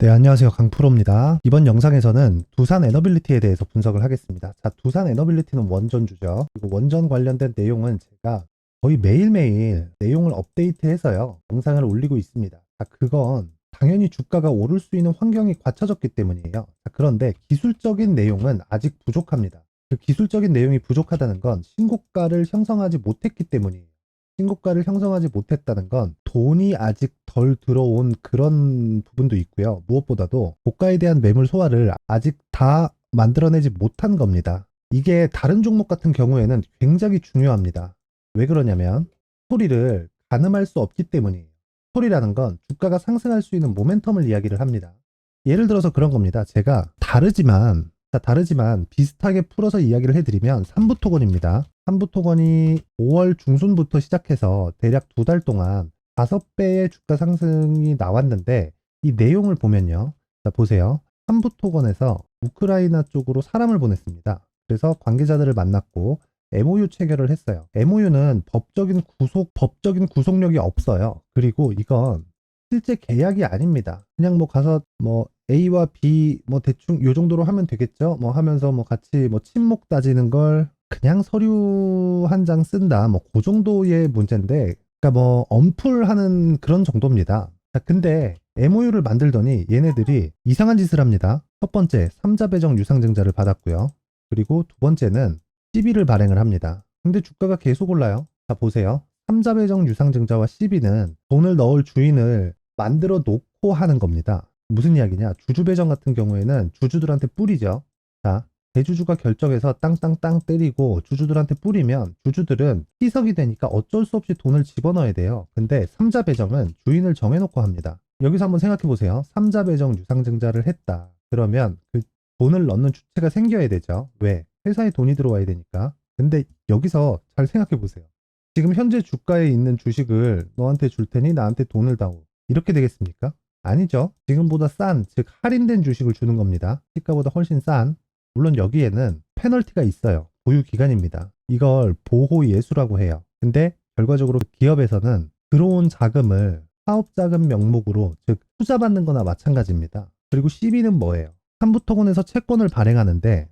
네, 안녕하세요. 강프로입니다. 이번 영상에서는 두산 에너빌리티에 대해서 분석을 하겠습니다. 자, 두산 에너빌리티는 원전주죠. 그리고 원전 관련된 내용은 제가 거의 매일매일 내용을 업데이트해서요, 영상을 올리고 있습니다. 자, 그건 당연히 주가가 오를 수 있는 환경이 갖춰졌기 때문이에요. 자, 그런데 기술적인 내용은 아직 부족합니다. 그 기술적인 내용이 부족하다는 건 신고가를 형성하지 못했기 때문이에요. 신고가를 형성하지 못했다는 건 돈이 아직 덜 들어온 그런 부분도 있고요. 무엇보다도 고가에 대한 매물 소화를 아직 다 만들어내지 못한 겁니다. 이게 다른 종목 같은 경우에는 굉장히 중요합니다. 왜 그러냐면 스토리를 가늠할 수 없기 때문이에요. 스토리라는 건 주가가 상승할 수 있는 모멘텀을 이야기를 합니다. 예를 들어서 그런 겁니다. 제가 다르지만 비슷하게 풀어서 이야기를 해드리면 삼부토건입니다. 삼부토건이 5월 중순부터 시작해서 대략 2달 동안 5배의 주가 상승이 나왔는데 이 내용을 보면요. 자, 보세요. 삼부토건에서 우크라이나 쪽으로 사람을 보냈습니다. 그래서 관계자들을 만났고 MOU 체결을 했어요. MOU는 법적인 구속력이 없어요. 그리고 이건 실제 계약이 아닙니다. 그냥 뭐 가서 뭐 A와 B 뭐 대충 요 정도로 하면 되겠죠? 뭐 하면서 뭐 같이 뭐 친목 따지는 걸 그냥 서류 한 장 쓴다. 뭐 그 정도의 문제인데 그러니까 뭐 언풀하는 그런 정도입니다. 자, 근데 MOU를 만들더니 얘네들이 이상한 짓을 합니다. 첫 번째, 삼자 배정 유상증자를 받았고요. 그리고 두 번째는 CB를 발행을 합니다. 근데 주가가 계속 올라요. 자, 보세요. 삼자 배정 유상증자와 CB는 돈을 넣을 주인을 만들어 놓고 하는 겁니다. 무슨 이야기냐? 주주 배정 같은 경우에는 주주들한테 뿌리죠. 자, 대주주가 결정해서 땅땅땅 때리고 주주들한테 뿌리면 주주들은 희석이 되니까 어쩔 수 없이 돈을 집어넣어야 돼요. 근데 삼자 배정은 주인을 정해놓고 합니다. 여기서 한번 생각해 보세요. 삼자 배정 유상증자를 했다. 그러면 그 돈을 넣는 주체가 생겨야 되죠. 왜? 회사에 돈이 들어와야 되니까. 근데 여기서 잘 생각해 보세요. 지금 현재 주가에 있는 주식을 너한테 줄 테니 나한테 돈을 다오. 이렇게 되겠습니까? 아니죠. 지금보다 싼, 즉 할인된 주식을 주는 겁니다. 시가보다 훨씬 싼. 물론 여기에는 페널티가 있어요. 보유 기간입니다. 이걸 보호 예수라고 해요. 근데 결과적으로 기업에서는 들어온 자금을 사업자금 명목으로, 즉 투자받는 거나 마찬가지입니다. 그리고 CB는 뭐예요? 삼부토건에서 채권을 발행하는데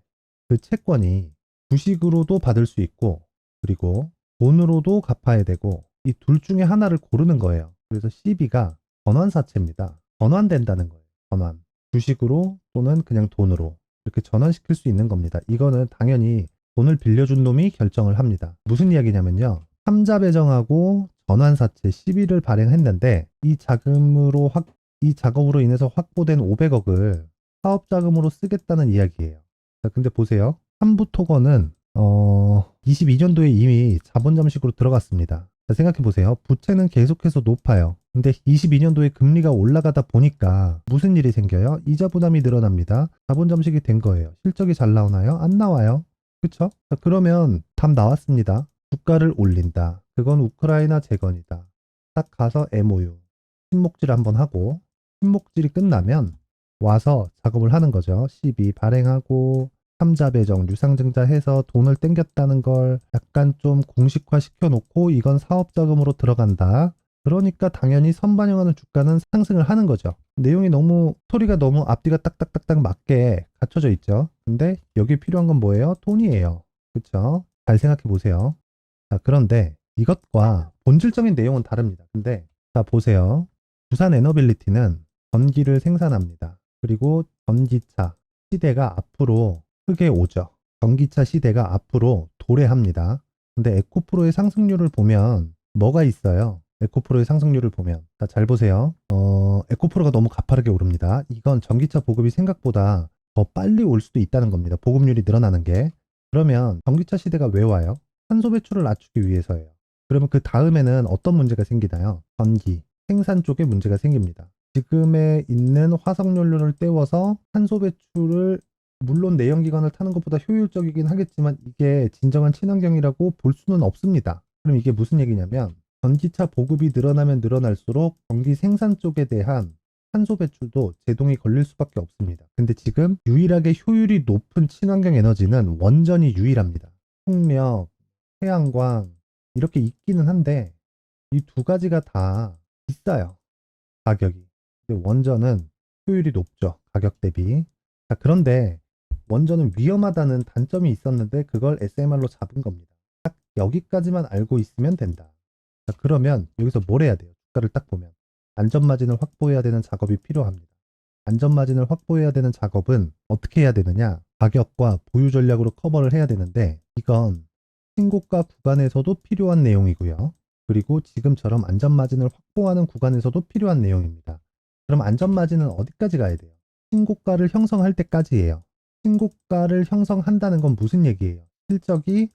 그 채권이 주식으로도 받을 수 있고 그리고 돈으로도 갚아야 되고 이 둘 중에 하나를 고르는 거예요. 그래서 CB가 전환사채입니다. 전환된다는 거예요. 전환. 주식으로 또는 그냥 돈으로 이렇게 전환시킬 수 있는 겁니다. 이거는 당연히 돈을 빌려준 놈이 결정을 합니다. 무슨 이야기냐면요. 삼자 배정하고 전환사채 CB를 발행했는데 이 작업으로 인해서 확보된 500억을 사업자금으로 쓰겠다는 이야기예요. 자, 근데 보세요. 삼부토건은 22년도에 이미 자본 잠식으로 들어갔습니다. 자, 생각해 보세요. 부채는 계속해서 높아요. 근데 22년도에 금리가 올라가다 보니까 무슨 일이 생겨요? 이자 부담이 늘어납니다. 자본 잠식이 된 거예요. 실적이 잘 나오나요? 안 나와요. 그쵸? 자, 그러면 답 나왔습니다. 주가를 올린다. 그건 우크라이나 재건이다. 딱 가서 MOU. 신목질 한번 하고 신목질이 끝나면 와서 작업을 하는 거죠. CB 발행하고 삼자 배정, 유상증자 해서 돈을 땡겼다는 걸 약간 좀 공식화 시켜놓고 이건 사업자금으로 들어간다. 그러니까 당연히 선반영하는 주가는 상승을 하는 거죠. 내용이 너무, 스토리가 너무 앞뒤가 딱딱딱딱 맞게 갖춰져 있죠. 근데 여기 필요한 건 뭐예요? 돈이에요. 그쵸? 잘 생각해 보세요. 자, 그런데 이것과 본질적인 내용은 다릅니다. 근데 자, 보세요. 부산 에너빌리티는 전기를 생산합니다. 그리고 전기차 시대가 앞으로 크게 오죠. 전기차 시대가 앞으로 도래합니다. 근데 에코프로의 상승률을 보면 뭐가 있어요? 에코프로의 상승률을 보면 자, 잘 보세요. 에코프로가 너무 가파르게 오릅니다. 이건 전기차 보급이 생각보다 더 빨리 올 수도 있다는 겁니다. 보급률이 늘어나는 게. 그러면 전기차 시대가 왜 와요? 탄소 배출을 낮추기 위해서예요. 그러면 그 다음에는 어떤 문제가 생기나요? 전기, 생산 쪽에 문제가 생깁니다. 지금에 있는 화석연료를 때워서 탄소 배출을, 물론 내연기관을 타는 것보다 효율적이긴 하겠지만 이게 진정한 친환경이라고 볼 수는 없습니다. 그럼 이게 무슨 얘기냐면 전기차 보급이 늘어나면 늘어날수록 전기 생산 쪽에 대한 탄소 배출도 제동이 걸릴 수밖에 없습니다. 근데 지금 유일하게 효율이 높은 친환경 에너지는 원전이 유일합니다. 풍력, 태양광 이렇게 있기는 한데 이 두 가지가 다 비싸요. 가격이. 근데 원전은 효율이 높죠. 가격 대비. 자, 그런데 원전은 위험하다는 단점이 있었는데 그걸 SMR로 잡은 겁니다. 딱 여기까지만 알고 있으면 된다. 자, 그러면 여기서 뭘 해야 돼요? 주가를 딱 보면 안전마진을 확보해야 되는 작업이 필요합니다. 안전마진을 확보해야 되는 작업은 어떻게 해야 되느냐? 가격과 보유 전략으로 커버를 해야 되는데 이건 신고가 구간에서도 필요한 내용이고요. 그리고 지금처럼 안전마진을 확보하는 구간에서도 필요한 내용입니다. 그럼 안전마진은 어디까지 가야 돼요? 신고가를 형성할 때까지예요. 신고가를 형성한다는 건 무슨 얘기예요? 실적이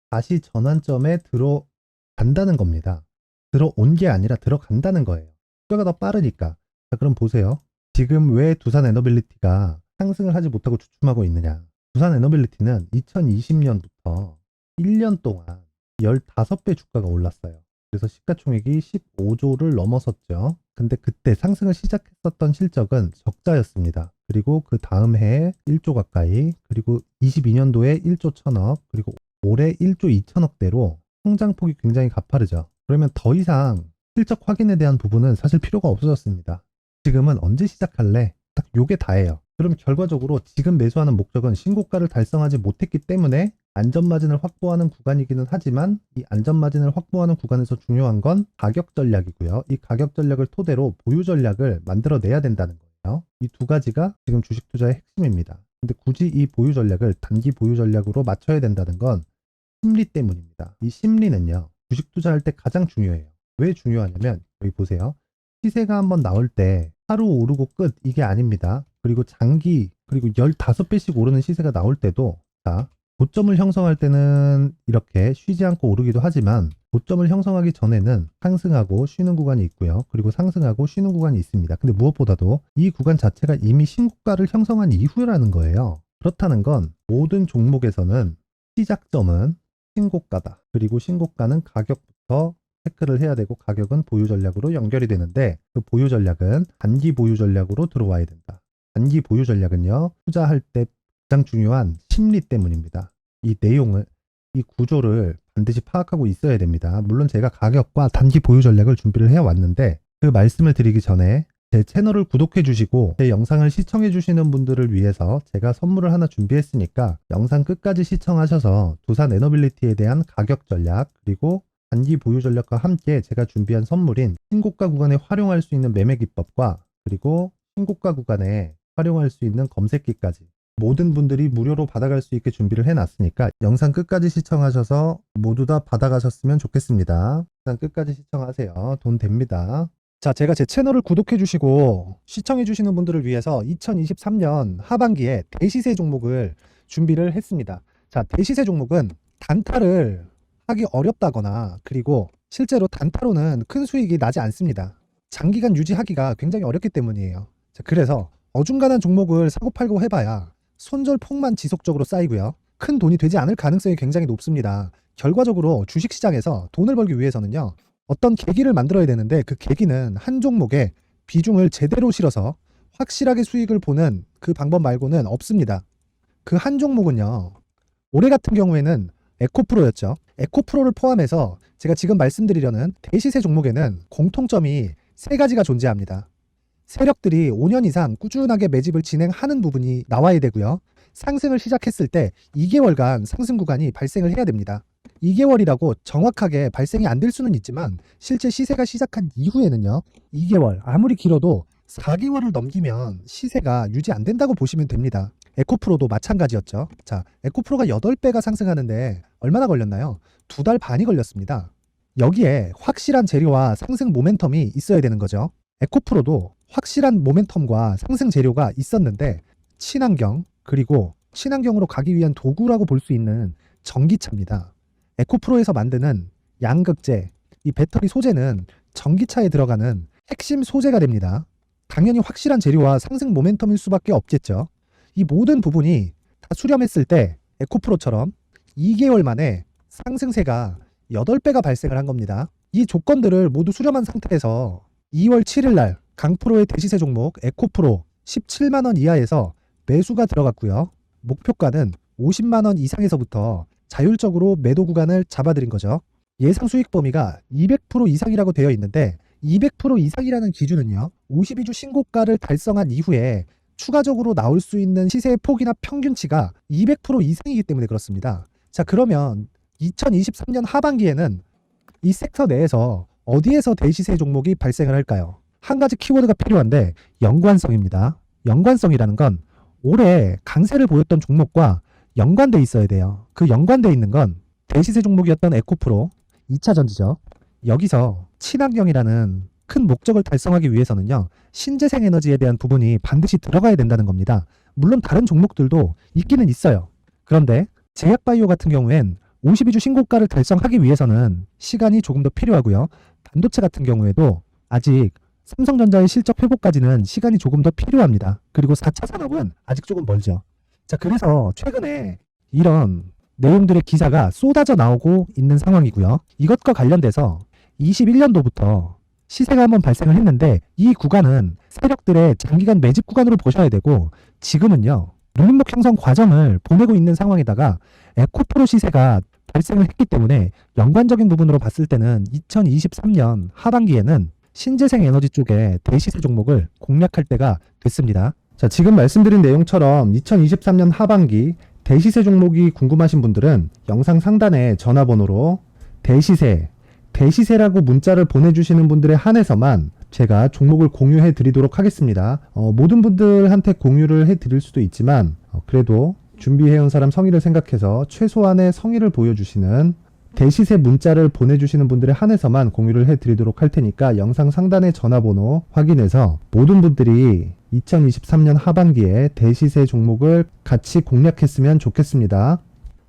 다시 전환점에 들어간다는 겁니다. 들어온 게 아니라 들어간다는 거예요. 주가가 더 빠르니까. 자, 그럼 보세요. 지금 왜 두산 에너빌리티가 상승을 하지 못하고 주춤하고 있느냐? 두산 에너빌리티는 2020년부터 1년 동안 15배 주가가 올랐어요. 그래서 시가총액이 15조를 넘어섰죠. 근데 그때 상승을 시작했었던 실적은 적자였습니다. 그리고 그 다음 해에 1조 가까이, 그리고 22년도에 1조 1000억, 그리고 올해 1조 2천억대로 성장폭이 굉장히 가파르죠. 그러면 더 이상 실적 확인에 대한 부분은 사실 필요가 없어졌습니다. 지금은 언제 시작할래? 딱 요게 다예요. 그럼 결과적으로 지금 매수하는 목적은 신고가를 달성하지 못했기 때문에 안전마진을 확보하는 구간이기는 하지만 이 안전마진을 확보하는 구간에서 중요한 건 가격 전략이고요. 이 가격 전략을 토대로 보유 전략을 만들어내야 된다는 거예요. 이 두 가지가 지금 주식 투자의 핵심입니다. 근데 굳이 이 보유 전략을 단기 보유 전략으로 맞춰야 된다는 건 심리 때문입니다. 이 심리는요, 주식 투자할 때 가장 중요해요. 왜 중요하냐면 여기 보세요. 시세가 한번 나올 때 하루 오르고 끝 이게 아닙니다. 그리고 장기 그리고 15배씩 오르는 시세가 나올 때도 자, 고점을 형성할 때는 이렇게 쉬지 않고 오르기도 하지만 고점을 형성하기 전에는 상승하고 쉬는 구간이 있고요. 그리고 상승하고 쉬는 구간이 있습니다. 근데 무엇보다도 이 구간 자체가 이미 신고가를 형성한 이후라는 거예요. 그렇다는 건 모든 종목에서는 시작점은 신고가다. 그리고 신고가는 가격부터 체크를 해야 되고 가격은 보유 전략으로 연결이 되는데 그 보유 전략은 단기 보유 전략으로 들어와야 된다. 단기 보유 전략은요, 투자할 때 가장 중요한 심리 때문입니다. 이 내용을, 이 구조를 반드시 파악하고 있어야 됩니다. 물론 제가 가격과 단기 보유 전략을 준비를 해왔는데 그 말씀을 드리기 전에 제 채널을 구독해 주시고 제 영상을 시청해 주시는 분들을 위해서 제가 선물을 하나 준비했으니까 영상 끝까지 시청하셔서 두산 에너빌리티에 대한 가격 전략 그리고 단기 보유 전략과 함께 제가 준비한 선물인 신고가 구간에 활용할 수 있는 매매 기법과 그리고 신고가 구간에 활용할 수 있는 검색기까지 모든 분들이 무료로 받아갈 수 있게 준비를 해놨으니까 영상 끝까지 시청하셔서 모두 다 받아가셨으면 좋겠습니다. 영상 끝까지 시청하세요. 돈 됩니다. 자, 제가 제 채널을 구독해 주시고 시청해 주시는 분들을 위해서 2023년 하반기에 대시세 종목을 준비를 했습니다. 자, 대시세 종목은 단타를 하기 어렵다거나 그리고 실제로 단타로는 큰 수익이 나지 않습니다. 장기간 유지하기가 굉장히 어렵기 때문이에요. 자, 그래서 어중간한 종목을 사고 팔고 해봐야 손절폭만 지속적으로 쌓이고요. 큰 돈이 되지 않을 가능성이 굉장히 높습니다. 결과적으로 주식시장에서 돈을 벌기 위해서는요, 어떤 계기를 만들어야 되는데 그 계기는 한 종목에 비중을 제대로 실어서 확실하게 수익을 보는 그 방법 말고는 없습니다. 그 한 종목은요, 올해 같은 경우에는 에코프로였죠. 에코프로를 포함해서 제가 지금 말씀드리려는 대시세 종목에는 공통점이 3가지가 존재합니다. 세력들이 5년 이상 꾸준하게 매집을 진행하는 부분이 나와야 되고요. 상승을 시작했을 때 2개월간 상승 구간이 발생을 해야 됩니다. 2개월이라고 정확하게 발생이 안 될 수는 있지만 실제 시세가 시작한 이후에는요, 2개월, 아무리 길어도 4개월을 넘기면 시세가 유지 안 된다고 보시면 됩니다. 에코프로도 마찬가지였죠. 자, 에코프로가 8배가 상승하는데 얼마나 걸렸나요? 2달 반이 걸렸습니다. 여기에 확실한 재료와 상승 모멘텀이 있어야 되는 거죠. 에코프로도 확실한 모멘텀과 상승 재료가 있었는데 친환경, 그리고 친환경으로 가기 위한 도구라고 볼 수 있는 전기차입니다. 에코프로에서 만드는 양극재, 이 배터리 소재는 전기차에 들어가는 핵심 소재가 됩니다. 당연히 확실한 재료와 상승 모멘텀일 수밖에 없겠죠. 이 모든 부분이 다 수렴했을 때 에코프로처럼 2개월 만에 상승세가 8배가 발생을 한 겁니다. 이 조건들을 모두 수렴한 상태에서 2월 7일 날 강프로의 대시세 종목 에코프로 17만원 이하에서 매수가 들어갔고요. 목표가는 50만원 이상에서부터 자율적으로 매도 구간을 잡아드린 거죠. 예상 수익 범위가 200% 이상이라고 되어 있는데 200% 이상이라는 기준은요, 52주 신고가를 달성한 이후에 추가적으로 나올 수 있는 시세의 폭이나 평균치가 200% 이상이기 때문에 그렇습니다. 자, 그러면 2023년 하반기에는 이 섹터 내에서 어디에서 대시세 종목이 발생을 할까요? 한 가지 키워드가 필요한데 연관성입니다. 연관성이라는 건 올해 강세를 보였던 종목과 연관돼 있어야 돼요. 그 연관돼 있는 건 대시세 종목이었던 에코프로 2차 전지죠. 여기서 친환경이라는 큰 목적을 달성하기 위해서는요, 신재생 에너지에 대한 부분이 반드시 들어가야 된다는 겁니다. 물론 다른 종목들도 있기는 있어요. 그런데 제약바이오 같은 경우엔 52주 신고가를 달성하기 위해서는 시간이 조금 더 필요하고요. 반도체 같은 경우에도 아직 삼성전자의 실적 회복까지는 시간이 조금 더 필요합니다. 그리고 4차 산업은 아직 조금 멀죠. 자, 그래서 최근에 이런 내용들의 기사가 쏟아져 나오고 있는 상황이고요. 이것과 관련돼서 21년도부터 시세가 한번 발생을 했는데 이 구간은 세력들의 장기간 매집 구간으로 보셔야 되고 지금은요, 눌림목 형성 과정을 보내고 있는 상황에다가 에코프로 시세가 발생을 했기 때문에 연관적인 부분으로 봤을 때는 2023년 하반기에는 신재생 에너지 쪽에 대시세 종목을 공략할 때가 됐습니다. 자, 지금 말씀드린 내용처럼 2023년 하반기 대시세 종목이 궁금하신 분들은 영상 상단에 전화번호로 대시세라고 문자를 보내주시는 분들에 한해서만 제가 종목을 공유해 드리도록 하겠습니다. 모든 분들한테 공유를 해 드릴 수도 있지만 그래도 준비해온 사람 성의를 생각해서 최소한의 성의를 보여주시는 대시세 문자를 보내주시는 분들에 한해서만 공유를 해드리도록 할 테니까 영상 상단의 전화번호 확인해서 모든 분들이 2023년 하반기에 대시세 종목을 같이 공략했으면 좋겠습니다.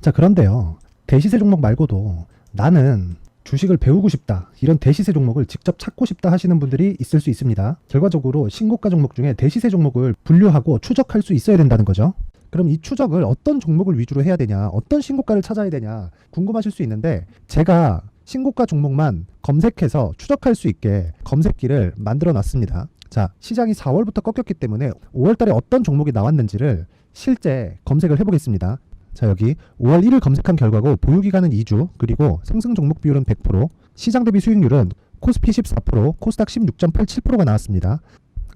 자, 그런데요, 대시세 종목 말고도 나는 주식을 배우고 싶다, 이런 대시세 종목을 직접 찾고 싶다 하시는 분들이 있을 수 있습니다. 결과적으로 신고가 종목 중에 대시세 종목을 분류하고 추적할 수 있어야 된다는 거죠. 그럼 이 추적을 어떤 종목을 위주로 해야 되냐, 어떤 신고가를 찾아야 되냐 궁금하실 수 있는데 제가 신고가 종목만 검색해서 추적할 수 있게 검색기를 만들어 놨습니다. 자, 시장이 4월부터 꺾였기 때문에 5월 달에 어떤 종목이 나왔는지를 실제 검색을 해보겠습니다. 자, 여기 5월 1일 검색한 결과고 보유기간은 2주, 그리고 상승 종목 비율은 100%, 시장 대비 수익률은 코스피 14%, 코스닥 16.87%가 나왔습니다.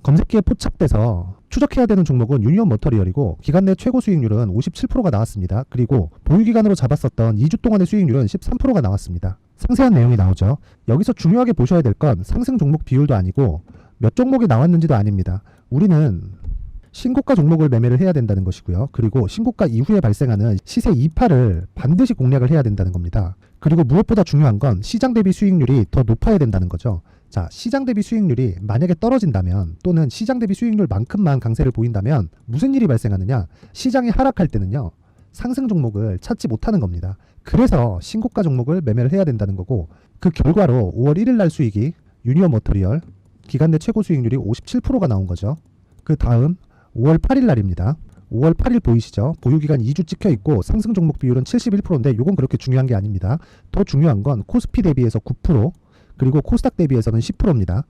검색기에 포착돼서 추적해야 되는 종목은 유니온 머터리얼이고 기간 내 최고 수익률은 57%가 나왔습니다. 그리고 보유기간으로 잡았었던 2주 동안의 수익률은 13%가 나왔습니다. 상세한 내용이 나오죠. 여기서 중요하게 보셔야 될 건 상승 종목 비율도 아니고 몇 종목이 나왔는지도 아닙니다. 우리는 신고가 종목을 매매를 해야 된다는 것이고요. 그리고 신고가 이후에 발생하는 시세 이파를 반드시 공략을 해야 된다는 겁니다. 그리고 무엇보다 중요한 건 시장 대비 수익률이 더 높아야 된다는 거죠. 자, 시장 대비 수익률이 만약에 떨어진다면 또는 시장 대비 수익률만큼만 강세를 보인다면 무슨 일이 발생하느냐? 시장이 하락할 때는요, 상승 종목을 찾지 못하는 겁니다. 그래서 신고가 종목을 매매를 해야 된다는 거고, 그 결과로 5월 1일 날 수익이 유니온 머터리얼 기간 내 최고 수익률이 57%가 나온 거죠. 그 다음 5월 8일 날입니다. 5월 8일 보이시죠? 보유기간 2주 찍혀 있고 상승 종목 비율은 71%인데 이건 그렇게 중요한 게 아닙니다. 더 중요한 건 코스피 대비해서 9%, 그리고 코스닥 대비해서는 10%입니다.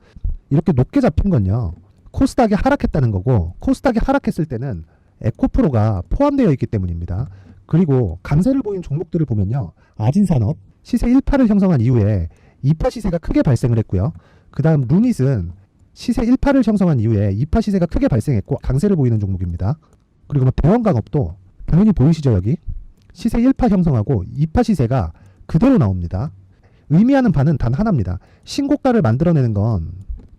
이렇게 높게 잡힌 건요, 코스닥이 하락했다는 거고, 코스닥이 하락했을 때는 에코프로가 포함되어 있기 때문입니다. 그리고 강세를 보인 종목들을 보면요, 아진산업 시세 1파를 형성한 이후에 2파 시세가 크게 발생을 했고요. 그 다음 루닛은 시세 1파를 형성한 이후에 2파 시세가 크게 발생했고 강세를 보이는 종목입니다. 그리고 뭐 대원강업도 당연히 보이시죠? 여기 시세 1파 형성하고 2파 시세가 그대로 나옵니다. 의미하는 바는 단 하나입니다. 신고가를 만들어내는 건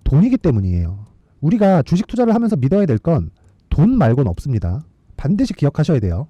돈이기 때문이에요. 우리가 주식 투자를 하면서 믿어야 될 건 돈 말고는 없습니다. 반드시 기억하셔야 돼요.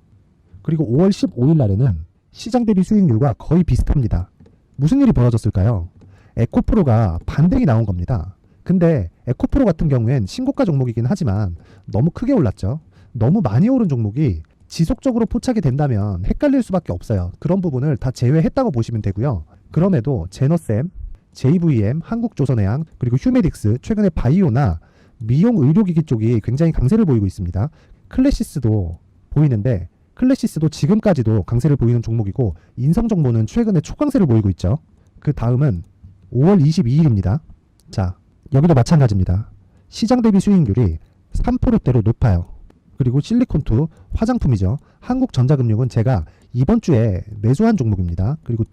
그리고 5월 15일 날에는 시장 대비 수익률과 거의 비슷합니다. 무슨 일이 벌어졌을까요? 에코프로가 반등이 나온 겁니다. 근데 에코프로 같은 경우엔 신고가 종목이긴 하지만 너무 크게 올랐죠. 너무 많이 오른 종목이 지속적으로 포착이 된다면 헷갈릴 수밖에 없어요. 그런 부분을 다 제외했다고 보시면 되고요. 그럼에도 제너셈, JVM, 한국조선해양, 그리고 휴메딕스, 최근에 바이오나 미용 의료기기 쪽이 굉장히 강세를 보이고 있습니다. 클래시스도 보이는데 클래시스도 지금까지도 강세를 보이는 종목이고 인성정보는 최근에 초강세를 보이고 있죠. 그 다음은 5월 22일입니다. 자, 여기도 마찬가지입니다. 시장 대비 수익률이 3%대로 높아요. 그리고 실리콘2 화장품이죠. 한국전자금융은 제가 이번 주에 매수한 종목입니다. 그리고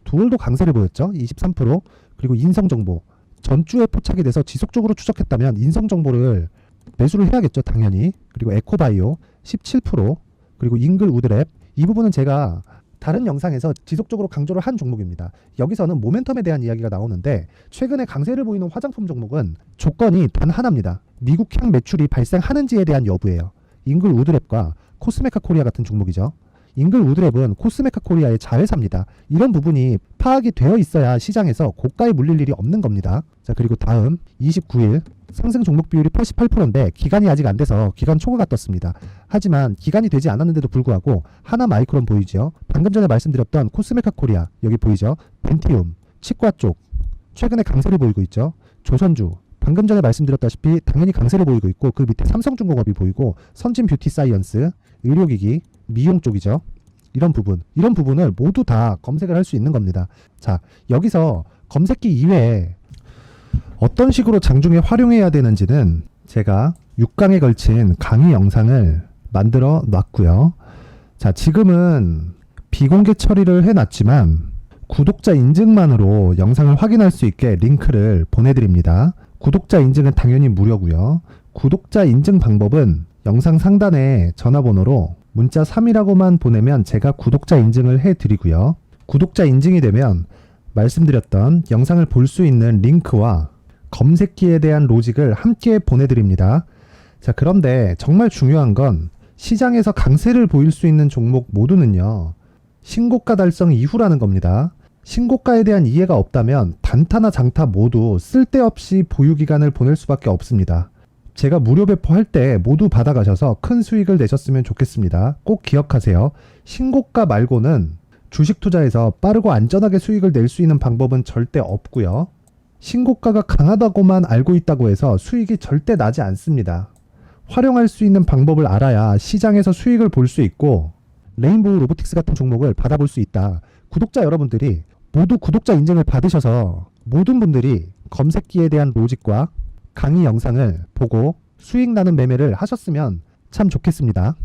두올도 강세를 보였죠. 23%. 그리고 인성정보 전주에 포착이 돼서 지속적으로 추적했다면 인성 정보를 매수를 해야겠죠, 당연히. 그리고 에코바이오 17%, 그리고 잉글 우드랩, 이 부분은 제가 다른 영상에서 지속적으로 강조를 한 종목입니다. 여기서는 모멘텀에 대한 이야기가 나오는데, 최근에 강세를 보이는 화장품 종목은 조건이 단 하나입니다. 미국향 매출이 발생하는지에 대한 여부예요. 잉글 우드랩과 코스메카 코리아 같은 종목이죠. 잉글 우드랩은 코스메카 코리아의 자회사입니다. 이런 부분이 파악이 되어 있어야 시장에서 고가에 물릴 일이 없는 겁니다. 자, 그리고 다음 29일 상승 종목 비율이 88%인데 기간이 아직 안 돼서 기간 초과가 떴습니다. 하지만 기간이 되지 않았는데도 불구하고 하나 마이크론 보이죠. 방금 전에 말씀드렸던 코스메카 코리아 여기 보이죠. 벤티움, 치과 쪽 최근에 강세를 보이고 있죠. 조선주 방금 전에 말씀드렸다시피 당연히 강세를 보이고 있고, 그 밑에 삼성중공업이 보이고, 선진 뷰티 사이언스, 의료기기, 미용 쪽이죠. 이런 부분을 모두 다 검색을 할 수 있는 겁니다. 자, 여기서 검색기 이외에 어떤 식으로 장중에 활용해야 되는지는 제가 6강에 걸친 강의 영상을 만들어 놨고요. 자, 지금은 비공개 처리를 해놨지만 구독자 인증만으로 영상을 확인할 수 있게 링크를 보내드립니다. 구독자 인증은 당연히 무료고요. 구독자 인증 방법은 영상 상단에 전화번호로 문자 3이라고만 보내면 제가 구독자 인증을 해드리고요. 구독자 인증이 되면 말씀드렸던 영상을 볼 수 있는 링크와 검색기에 대한 로직을 함께 보내드립니다. 자, 그런데 정말 중요한 건 시장에서 강세를 보일 수 있는 종목 모두는요, 신고가 달성 이후라는 겁니다. 신고가에 대한 이해가 없다면 단타나 장타 모두 쓸데없이 보유기간을 보낼 수밖에 없습니다. 제가 무료 배포할 때 모두 받아가셔서 큰 수익을 내셨으면 좋겠습니다. 꼭 기억하세요. 신고가 말고는 주식 투자에서 빠르고 안전하게 수익을 낼 수 있는 방법은 절대 없고요. 신고가가 강하다고만 알고 있다고 해서 수익이 절대 나지 않습니다. 활용할 수 있는 방법을 알아야 시장에서 수익을 볼 수 있고 레인보우 로보틱스 같은 종목을 받아볼 수 있다. 구독자 여러분들이 모두 구독자 인증을 받으셔서 모든 분들이 검색기에 대한 로직과 강의 영상을 보고 수익 나는 매매를 하셨으면 참 좋겠습니다.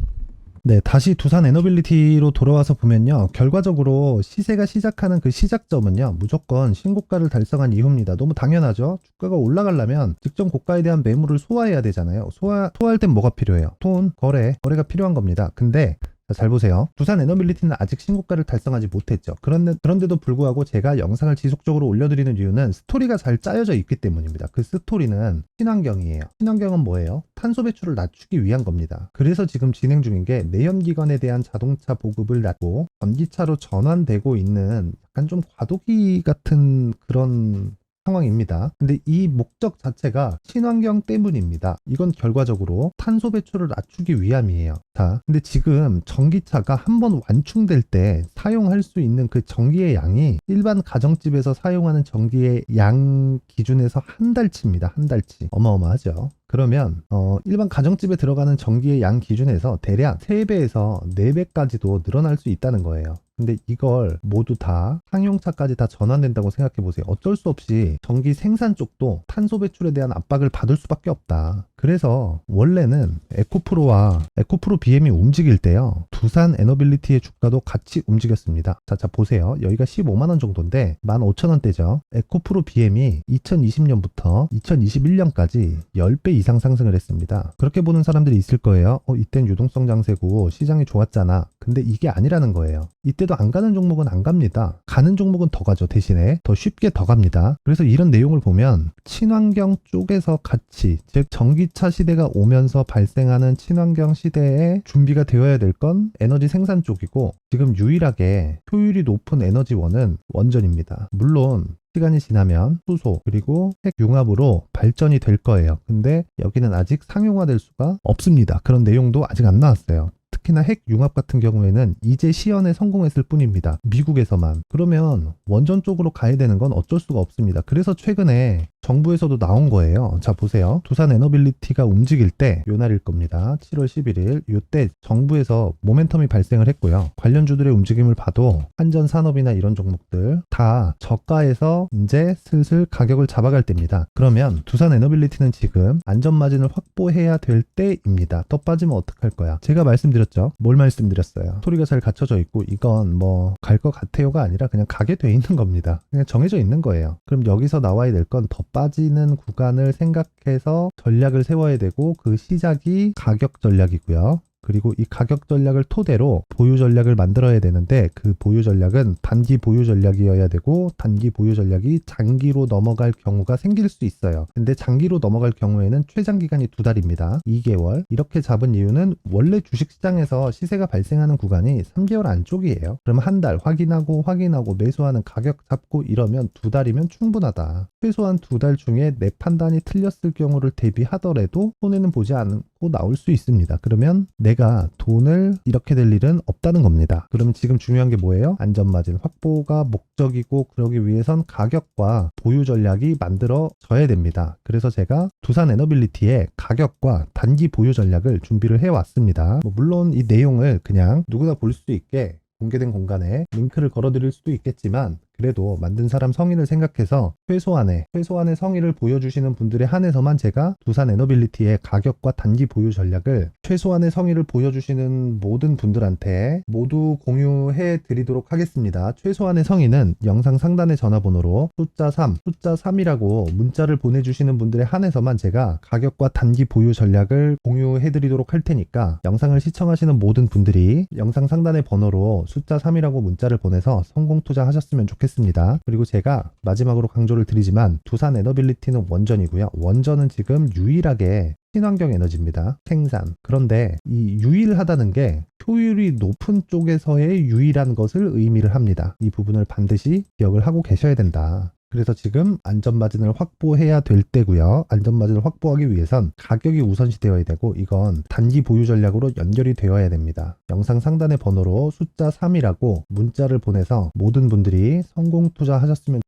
네, 다시 두산 에너빌리티로 돌아와서 보면요, 결과적으로 시세가 시작하는 그 시작점은요, 무조건 신고가를 달성한 이후입니다. 너무 당연하죠. 주가가 올라가려면 직전 고가에 대한 매물을 소화해야 되잖아요. 소화할 땐 뭐가 필요해요? 돈, 거래가 필요한 겁니다. 근데 잘 보세요. 두산 에너빌리티는 아직 신고가를 달성하지 못했죠. 그런데도 불구하고 제가 영상을 지속적으로 올려드리는 이유는 스토리가 잘 짜여져 있기 때문입니다. 그 스토리는 친환경이에요. 친환경은 뭐예요? 탄소 배출을 낮추기 위한 겁니다. 그래서 지금 진행 중인 게 내연기관에 대한 자동차 보급을 낮고 전기차로 전환되고 있는 약간 좀 과도기 같은 그런 상황입니다. 근데 이 목적 자체가 친환경 때문입니다. 이건 결과적으로 탄소 배출을 낮추기 위함이에요. 자, 근데 지금 전기차가 한번 완충될 때 사용할 수 있는 그 전기의 양이 일반 가정집에서 사용하는 전기의 양 기준에서 한 달치입니다. 한 달치. 어마어마하죠. 그러면 일반 가정집에 들어가는 전기의 양 기준에서 대략 3배에서 4배까지도 늘어날 수 있다는 거예요. 근데 이걸 모두 다 상용차까지 다 전환된다고 생각해 보세요. 어쩔 수 없이 전기 생산 쪽도 탄소 배출에 대한 압박을 받을 수밖에 없다. 그래서 원래는 에코프로와 에코프로 BM이 움직일 때요, 두산 에너빌리티의 주가도 같이 움직였습니다. 자 보세요. 여기가 15만원 정도인데 15,000원대죠. 에코프로 BM이 2020년부터 2021년까지 10배 이상 상승을 했습니다. 그렇게 보는 사람들이 있을 거예요. 이땐 유동성 장세고 시장이 좋았잖아. 근데 이게 아니라는 거예요. 이때도 안 가는 종목은 안 갑니다. 가는 종목은 더 가죠. 대신에 더 쉽게 더 갑니다. 그래서 이런 내용을 보면 친환경 쪽에서 같이, 즉 전기차 시대가 오면서 발생하는 친환경 시대에 준비가 되어야 될 건 에너지 생산 쪽이고, 지금 유일하게 효율이 높은 에너지원은 원전입니다. 물론 시간이 지나면 수소 그리고 핵 융합으로 발전이 될 거예요. 근데 여기는 아직 상용화될 수가 없습니다. 그런 내용도 아직 안 나왔어요. 특히나 핵 융합 같은 경우에는 이제 시연에 성공했을 뿐입니다. 미국에서만. 그러면 원전 쪽으로 가야 되는 건 어쩔 수가 없습니다. 그래서 최근에 정부에서도 나온 거예요. 자 보세요. 두산 에너빌리티가 움직일 때 요 날일 겁니다. 7월 11일. 요때 정부에서 모멘텀이 발생을 했고요. 관련주들의 움직임을 봐도 한전산업이나 이런 종목들 다 저가에서 이제 슬슬 가격을 잡아갈 때입니다. 그러면 두산 에너빌리티는 지금 안전마진을 확보해야 될 때입니다. 더 빠지면 어떡할 거야? 제가 말씀드렸죠. 말씀드렸죠? 뭘 말씀드렸어요? 스토리가 잘 갖춰져 있고 이건 뭐 갈 것 같아요가 아니라 그냥 가게 돼 있는 겁니다. 그냥 정해져 있는 거예요. 그럼 여기서 나와야 될 건 더 빠지는 구간을 생각해서 전략을 세워야 되고 그 시작이 가격 전략이고요. 그리고 이 가격 전략을 토대로 보유 전략을 만들어야 되는데 그 보유 전략은 단기 보유 전략이어야 되고 단기 보유 전략이 장기로 넘어갈 경우가 생길 수 있어요. 근데 장기로 넘어갈 경우에는 최장 기간이 2달입니다. 2개월. 이렇게 잡은 이유는 원래 주식시장에서 시세가 발생하는 구간이 3개월 안쪽이에요. 그럼 한 달 확인하고 매수하는 가격 잡고 이러면 2달이면 충분하다. 최소한 2달 중에 내 판단이 틀렸을 경우를 대비하더라도 손해는 보지 않고 나올 수 있습니다. 그러면 내가 돈을 이렇게 될 일은 없다는 겁니다. 그러면 지금 중요한 게 뭐예요? 안전마진 확보가 목적이고 그러기 위해선 가격과 보유 전략이 만들어져야 됩니다. 그래서 제가 두산 에너빌리티의 가격과 단기 보유 전략을 준비를 해왔습니다. 물론 이 내용을 그냥 누구나 볼 수 있게 공개된 공간에 링크를 걸어드릴 수도 있겠지만 그래도 만든 사람 성의를 생각해서 최소한의 성의를 보여주시는 분들에 한해서만 제가 두산 에너빌리티의 가격과 단기 보유 전략을 최소한의 성의를 보여주시는 모든 분들한테 모두 공유해 드리도록 하겠습니다. 최소한의 성의는 영상 상단의 전화번호로 숫자 3이라고 문자를 보내주시는 분들에 한해서만 제가 가격과 단기 보유 전략을 공유해 드리도록 할 테니까 영상을 시청하시는 모든 분들이 영상 상단의 번호로 숫자 3이라고 문자를 보내서 성공 투자하셨으면 좋겠습니다. 그리고 제가 마지막으로 강조를 드리지만 두산 에너빌리티는 원전이고요. 원전은 지금 유일하게 친환경 에너지입니다. 생산. 그런데 이 유일하다는 게 효율이 높은 쪽에서의 유일한 것을 의미를 합니다. 이 부분을 반드시 기억을 하고 계셔야 된다. 그래서 지금 안전마진을 확보해야 될 때고요. 안전마진을 확보하기 위해선 가격이 우선시 되어야 되고 이건 단기 보유 전략으로 연결이 되어야 됩니다. 영상 상단의 번호로 숫자 3이라고 문자를 보내서 모든 분들이 성공 투자하셨으면